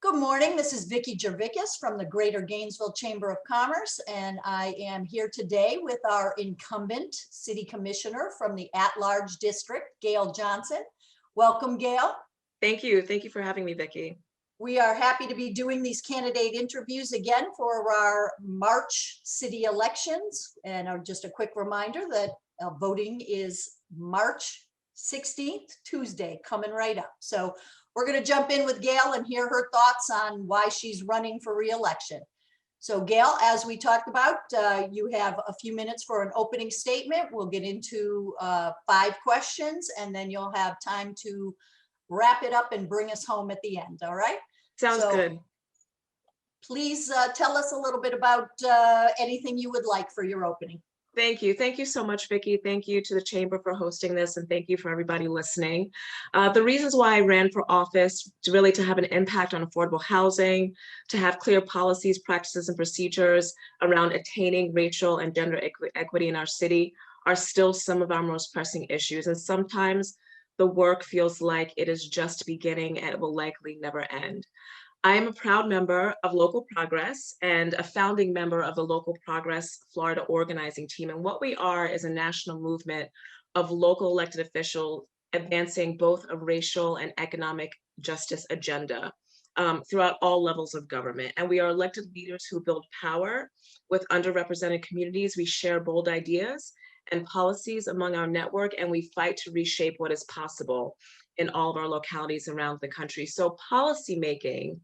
Good morning. This is Vicki Gervicus from the Greater Gainesville Chamber of Commerce, and I am here today with our incumbent city commissioner from the at-large district, Gail Johnson. Welcome, Gail. Thank you. Thank you for having me, Vicki. We are happy to be doing these candidate interviews again for our March city elections. And just a quick reminder that voting is March 16th, Tuesday, coming right up. So we're going to jump in with Gail and hear her thoughts on why she's running for re-election. So Gail, as we talked about, you have a few minutes for an opening statement. We'll get into 5 questions, and then you'll have time to wrap it up and bring us home at the end. All right? Sounds good. Please tell us a little bit about anything you would like for your opening. Thank you. Thank you so much, Vicki. Thank you to the Chamber for hosting this, and thank you for everybody listening. The reasons why I ran for office is really to have an impact on affordable housing, to have clear policies, practices, and procedures around attaining racial and gender equity in our city are still some of our most pressing issues. And sometimes the work feels like it is just beginning and it will likely never end. I am a proud member of Local Progress and a founding member of the Local Progress Florida organizing team. And what we are is a national movement of local elected officials advancing both a racial and economic justice agenda throughout all levels of government. And we are elected leaders who build power with underrepresented communities. We share bold ideas and policies among our network, and we fight to reshape what is possible in all of our localities around the country. So policymaking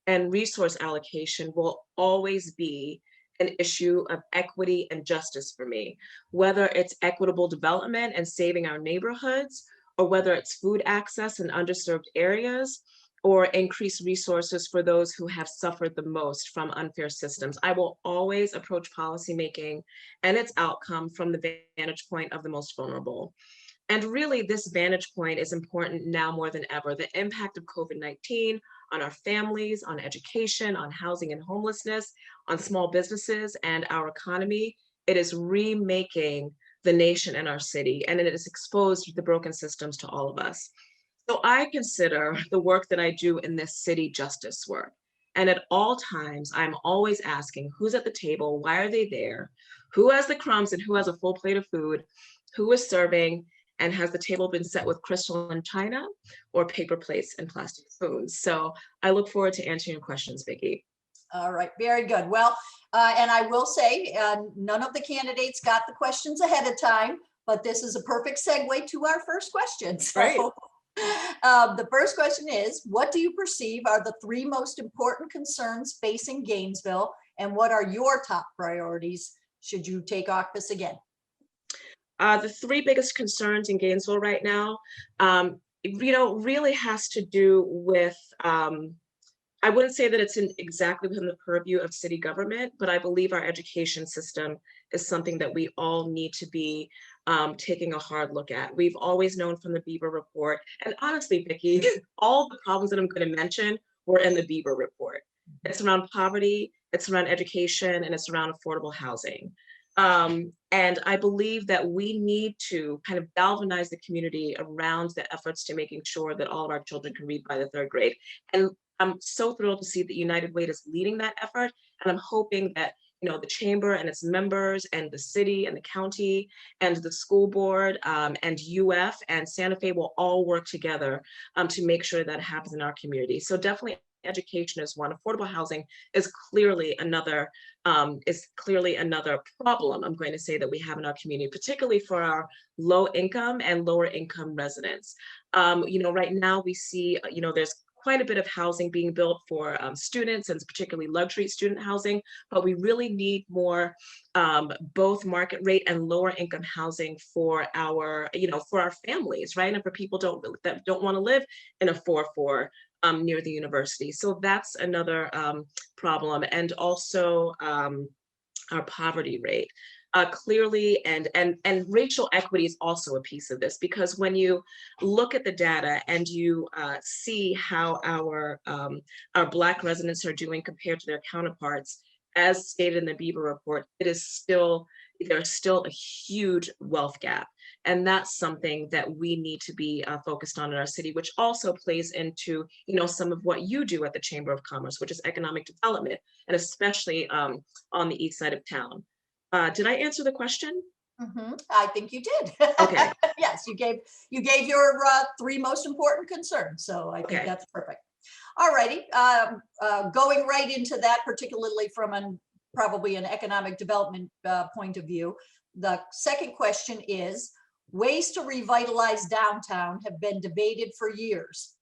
and resource allocation will always be an issue of equity and justice for me, whether it's equitable development and saving our neighborhoods, or whether it's food access in underserved areas, or increased resources for those who have suffered the most from unfair systems. I will always approach policymaking and its outcome from the vantage point of the most vulnerable. And really, this vantage point is important now more than ever. The impact of COVID-19 on our families, on education, on housing and homelessness, on small businesses and our economy, it is remaking the nation and our city, and it has exposed the broken systems to all of us. So I consider the work that I do in this city justice work. And at all times, I'm always asking who's at the table, why are they there, who has the crumbs and who has a full plate of food, who is serving, and has the table been set with crystal and china or paper plates and plastic spoons? So I look forward to answering your questions, Vicki. All right, very good. Well, and I will say none of the candidates got the questions ahead of time, but this is a perfect segue to our first question. So Right. The first question is, what do you perceive are the 3 most important concerns facing Gainesville, and what are your top priorities should you take office again? The 3 biggest concerns in Gainesville right now, really has to do with, I wouldn't say that it's exactly within the purview of city government, but I believe our education system is something that we all need to be taking a hard look at. We've always known from the Bieber report, and honestly, Vicki, all the problems that I'm going to mention were in the Bieber report. It's around poverty, it's around education, and it's around affordable housing. And I believe that we need to kind of galvanize the community around the efforts to making sure that all of our children can read by the 3rd grade. And I'm so thrilled to see that United Way is leading that effort. And I'm hoping that, the chamber and its members and the city and the county and the school board and UF and Santa Fe will all work together to make sure that happens in our community. So definitely education is one. Affordable housing is clearly another problem, I'm going to say, that we have in our community, particularly for our low income and lower income residents. Right now we see, there's quite a bit of housing being built for students, and particularly luxury student housing, but we really need more both market rate and lower income housing for our, for our families, right? And for people that don't want to live in a 4-4 near the university. So that's another problem. And also our poverty rate. Clearly, and racial equity is also a piece of this, because when you look at the data and you see how our Black residents are doing compared to their counterparts, as stated in the Bieber report, it is still, there's still a huge wealth gap. And that's something that we need to be focused on in our city, which also plays into, some of what you do at the Chamber of Commerce, which is economic development, and especially on the east side of town. Did I answer the question? I think you did. Okay. Yes, you gave your three most important concerns. So I think Okay. that's perfect. All righty. Going right into that, particularly from probably an economic development point of view, the second question is, ways to revitalize downtown have been debated for years.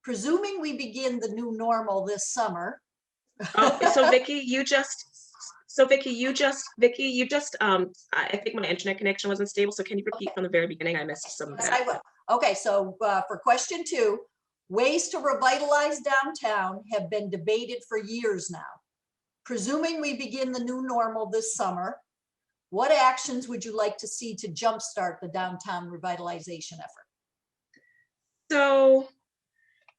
Presuming we begin the new normal this summer. So Vicki, I think my internet connection wasn't stable. So can you repeat from the very beginning? I missed some of Yes, that. I will. Okay, so for question 2, ways to revitalize downtown have been debated for years now. Presuming we begin the new normal this summer, what actions would you like to see to jumpstart the downtown revitalization effort? So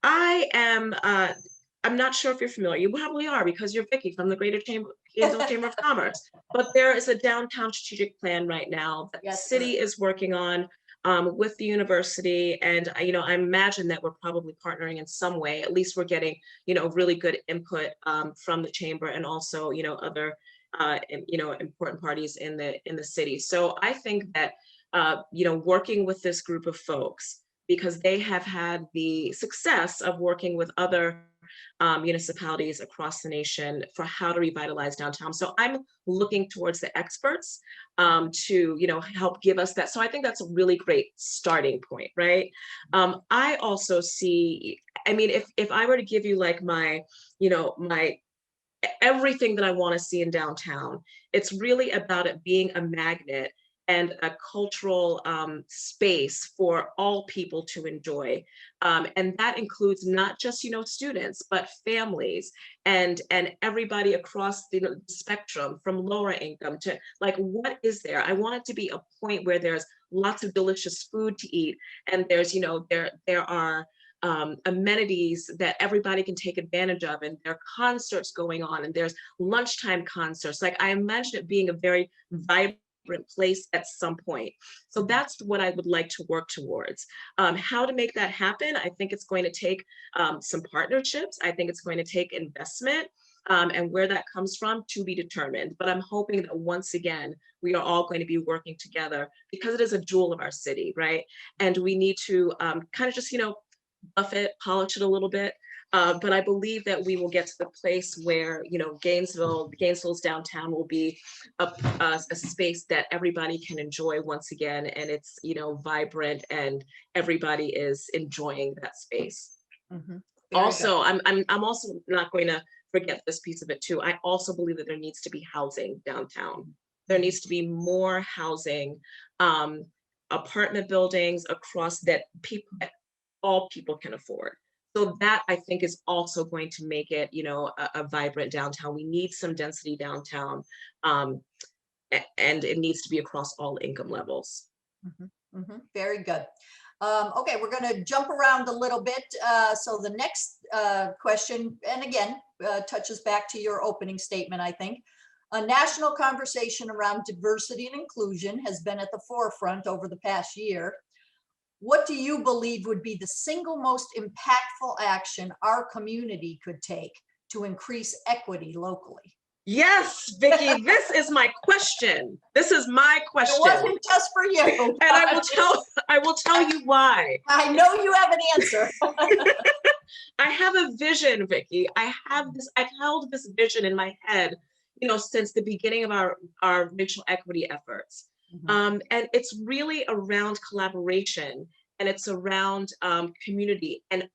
I'm not sure if you're familiar. You probably are because you're Vicki from the Gainesville Chamber of Commerce. But there is a downtown strategic plan right now that the city is working on with the university. And, I imagine that we're probably partnering in some way. At least we're getting, really good input from the chamber and also, other, important parties in the city. So I think that, working with this group of folks, because they have had the success of working with other municipalities across the nation for how to revitalize downtown. So I'm looking towards the experts to, help give us that. So I think that's a really great starting point, right? I also see, if I were to give you like my everything that I want to see in downtown, it's really about it being a magnet and a cultural space for all people to enjoy. And that includes not just, students, but families and everybody across the spectrum, from lower income to like, what is there? I want it to be a point where there's lots of delicious food to eat. And there's, there are amenities that everybody can take advantage of, and there are concerts going on, and there's lunchtime concerts. Like, I imagine it being a very vibrant place at some point. So that's what I would like to work towards. How to make that happen, I think it's going to take some partnerships. I think it's going to take investment, and where that comes from to be determined. But I'm hoping that once again, we are all going to be working together because it is a jewel of our city, right? And we need to kind of just, buff it, polish it a little bit. But I believe that we will get to the place where, Gainesville's downtown will be a space that everybody can enjoy once again. And it's, vibrant and everybody is enjoying that space. Also, I'm also not going to forget this piece of it too. I also believe that there needs to be housing downtown. There needs to be more housing, apartment buildings across that all people can afford. So that, I think, is also going to make it, a vibrant downtown. We need some density downtown, and it needs to be across all income levels. Very good. Okay, we're going to jump around a little bit. So the next question, and again, touches back to your opening statement, I think. A national conversation around diversity and inclusion has been at the forefront over the past year. What do you believe would be the single most impactful action our community could take to increase equity locally? Yes, Vicki, this is my question. This is my question. It wasn't just for you. And I will tell you why. I know you have an answer. I have a vision, Vicki. I've held this vision in my head, since the beginning of our racial equity efforts. And it's really around collaboration, and it's around community, and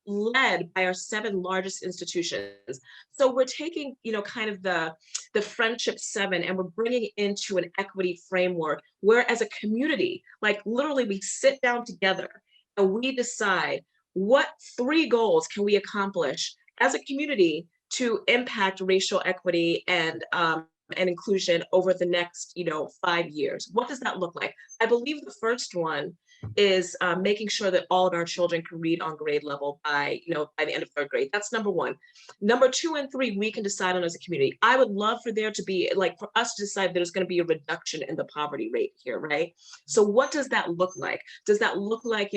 led by our 7 largest institutions. So we're taking, kind of the Friendship 7, and we're bringing it into an equity framework where, as a community, like literally we sit down together and we decide what 3 goals can we accomplish as a community to impact racial equity and inclusion over the next, 5 years. What does that look like? I believe the first one is making sure that all of our children can read on grade level by, by the end of 3rd grade. That's number one. Number 2 and 3, we can decide on as a community. I would love for there to be, like, for us to decide there's going to be a reduction in the poverty rate here, right? So what does that look like? Does that look like,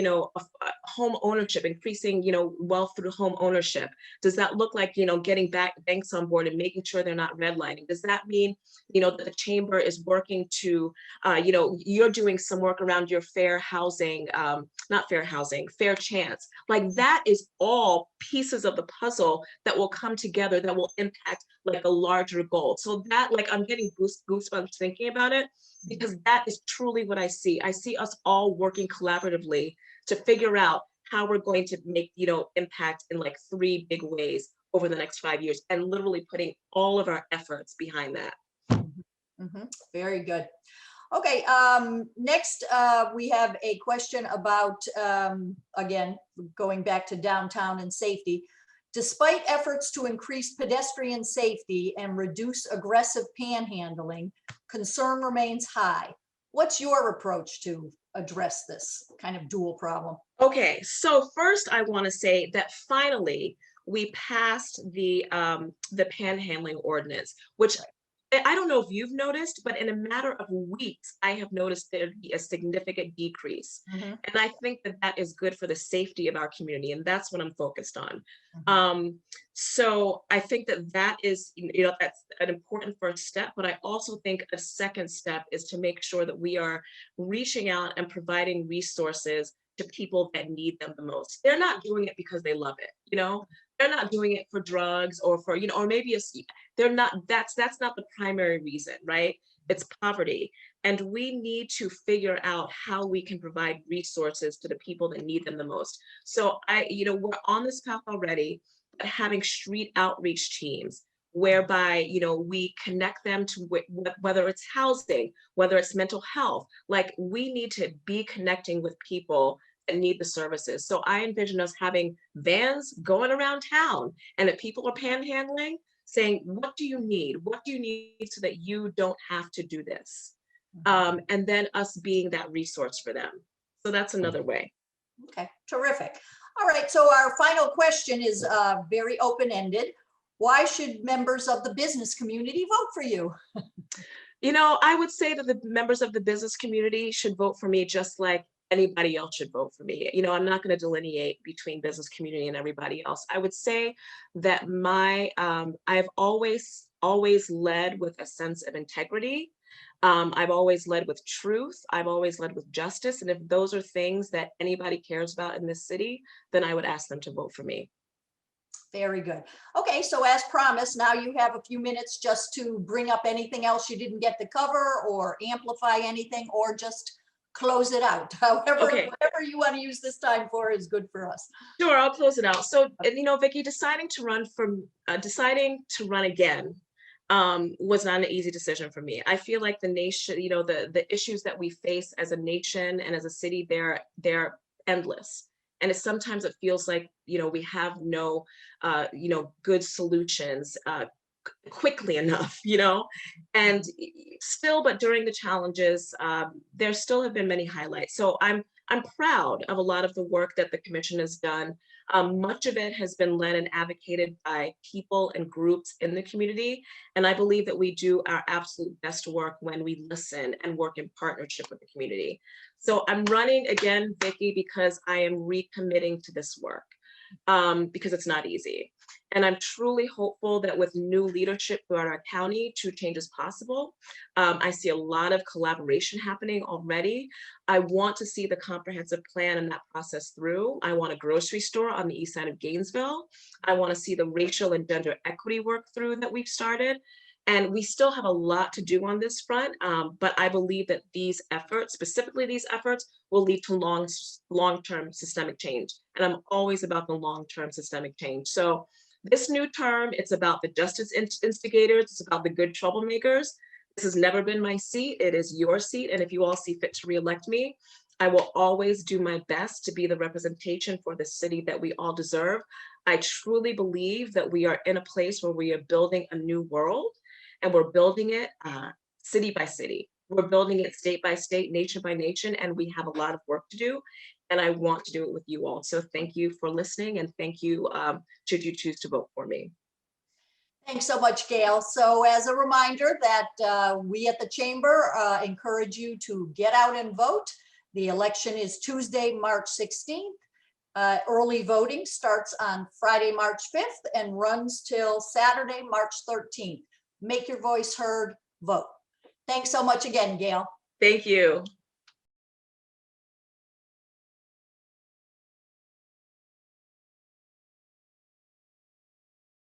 home ownership, increasing, wealth through home ownership? Does that look like, getting banks on board and making sure they're not redlining? Does that mean, that the chamber is working to, you're doing some work around your fair housing, not fair housing, fair chance? Like, that is all pieces of the puzzle that will come together that will impact like a larger goal. So that, like, I'm getting goosebumps thinking about it, because that is truly what I see. I see us all working collaboratively to figure out how we're going to make, impact in like 3 big ways over the next 5 years, and literally putting all of our efforts behind that. Very good. Okay, next we have a question about, again, going back to downtown and safety. Despite efforts to increase pedestrian safety and reduce aggressive panhandling, concern remains high. What's your approach to address this kind of dual problem? Okay, so first I want to say that finally we passed the panhandling ordinance, which I don't know if you've noticed, but in a matter of weeks, I have noticed there'd be a significant decrease. And I think that that is good for the safety of our community, and that's what I'm focused on. So I think that that is, that's an important first step, but I also think a second step is to make sure that we are reaching out and providing resources to people that need them the most. They're not doing it because they love it, they're not doing it for drugs or for, or maybe they're not, that's not the primary reason, right? It's poverty. And we need to figure out how we can provide resources to the people that need them the most. So we're on this path already, but having street outreach teams whereby, we connect them to whether it's housing, whether it's mental health, like we need to be connecting with people that need the services. So I envision us having vans going around town, and if people are panhandling, saying, what do you need? What do you need so that you don't have to do this? And then us being that resource for them. So that's another way. Okay, terrific. All right, so our final question is very open-ended. Why should members of the business community vote for you? I would say that the members of the business community should vote for me just like anybody else should vote for me. I'm not going to delineate between business community and everybody else. I would say that I've always led with a sense of integrity. I've always led with truth. I've always led with justice. And if those are things that anybody cares about in this city, then I would ask them to vote for me. Very good. Okay, so as promised, now you have a few minutes just to bring up anything else you didn't get to cover, or amplify anything, or just close it out. Whatever you want to use this time for is good for us. Sure, I'll close it out. So, Vicki, deciding to run again was not an easy decision for me. I feel like the nation, the issues that we face as a nation and as a city, they're endless. And sometimes it feels like, we have no, good solutions quickly enough, and still, but during the challenges, there still have been many highlights. So I'm proud of a lot of the work that the commission has done. Much of it has been led and advocated by people and groups in the community. And I believe that we do our absolute best work when we listen and work in partnership with the community. So I'm running again, Vicki, because I am recommitting to this work, because it's not easy. And I'm truly hopeful that with new leadership throughout our county, true change is possible. I see a lot of collaboration happening already. I want to see the comprehensive plan and that process through. I want a grocery store on the east side of Gainesville. I want to see the racial and gender equity work through that we've started. And we still have a lot to do on this front, but I believe that these efforts, specifically these efforts, will lead to long-term systemic change. And I'm always about the long-term systemic change. So this new term, it's about the justice instigators, it's about the good troublemakers. This has never been my seat, it is your seat. And if you all see fit to reelect me, I will always do my best to be the representation for the city that we all deserve. I truly believe that we are in a place where we are building a new world, and we're building it city by city. We're building it state by state, nation by nation, and we have a lot of work to do. And I want to do it with you all. So thank you for listening, and thank you should you choose to vote for me. Thanks so much, Gail. So as a reminder that we at the Chamber encourage you to get out and vote. The election is Tuesday, March 16th. Early voting starts on Friday, March 5th and runs till Saturday, March 13th. Make your voice heard, vote. Thanks so much again, Gail. Thank you.